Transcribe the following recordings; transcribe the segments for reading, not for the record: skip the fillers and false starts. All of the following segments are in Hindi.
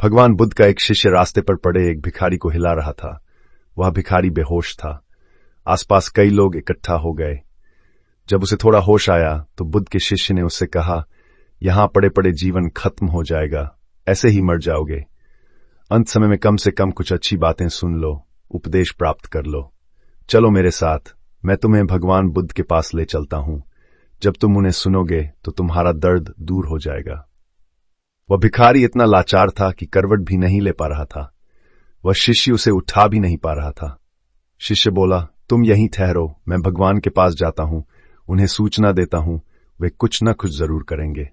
भगवान बुद्ध का एक शिष्य रास्ते पर पड़े एक भिखारी को हिला रहा था। वह भिखारी बेहोश था। आसपास कई लोग इकट्ठा हो गए। जब उसे थोड़ा होश आया तो बुद्ध के शिष्य ने उससे कहा, यहां पड़े पड़े जीवन खत्म हो जाएगा, ऐसे ही मर जाओगे। अंत समय में कम से कम कुछ अच्छी बातें सुन लो, उपदेश प्राप्त कर लो। चलो मेरे साथ, मैं तुम्हें भगवान बुद्ध के पास ले चलता हूं। जब तुम उन्हें सुनोगे तो तुम्हारा दर्द दूर हो जाएगा। वह भिखारी इतना लाचार था कि करवट भी नहीं ले पा रहा था। वह शिष्य उसे उठा भी नहीं पा रहा था। शिष्य बोला, तुम यहीं ठहरो, मैं भगवान के पास जाता हूं, उन्हें सूचना देता हूं, वे कुछ न कुछ जरूर करेंगे।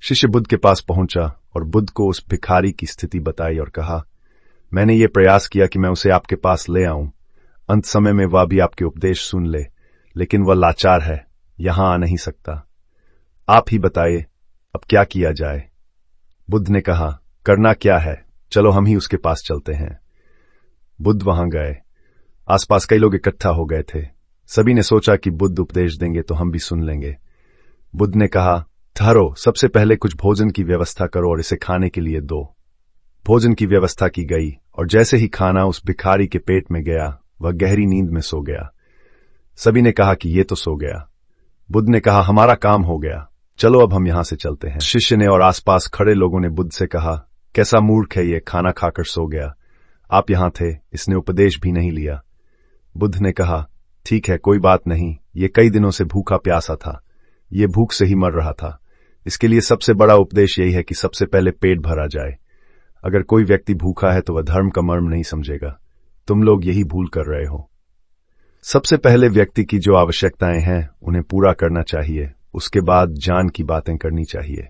शिष्य बुद्ध के पास पहुंचा और बुद्ध को उस भिखारी की स्थिति बताई और कहा, मैंने ये प्रयास किया कि मैं उसे आपके पास ले आऊं। अंत समय में वह भी आपके उपदेश सुन ले, लेकिन वह लाचार है, यहां आ नहीं सकता। आप ही बताइए, अब क्या किया जाए? बुद्ध ने कहा, करना क्या है, चलो हम ही उसके पास चलते हैं। बुद्ध वहां गए। आसपास कई लोग इकट्ठा हो गए थे। सभी ने सोचा कि बुद्ध उपदेश देंगे तो हम भी सुन लेंगे। बुद्ध ने कहा, ठहरो, सबसे पहले कुछ भोजन की व्यवस्था करो और इसे खाने के लिए दो। भोजन की व्यवस्था की गई और जैसे ही खाना उस भिखारी के पेट में गया, वह गहरी नींद में सो गया। सभी ने कहा कि ये तो सो गया। बुद्ध ने कहा, हमारा काम हो गया, चलो अब हम यहां से चलते हैं। शिष्य ने और आसपास खड़े लोगों ने बुद्ध से कहा, कैसा मूर्ख है ये, खाना खाकर सो गया। आप यहां थे, इसने उपदेश भी नहीं लिया। बुद्ध ने कहा, ठीक है, कोई बात नहीं, ये कई दिनों से भूखा प्यासा था, ये भूख से ही मर रहा था। इसके लिए सबसे बड़ा उपदेश यही है कि सबसे पहले पेट भरा जाए। अगर कोई व्यक्ति भूखा है तो वह धर्म का मर्म नहीं समझेगा। तुम लोग यही भूल कर रहे हो। सबसे पहले व्यक्ति की जो आवश्यकताएं हैं उन्हें पूरा करना चाहिए, उसके बाद जान की बातें करनी चाहिए।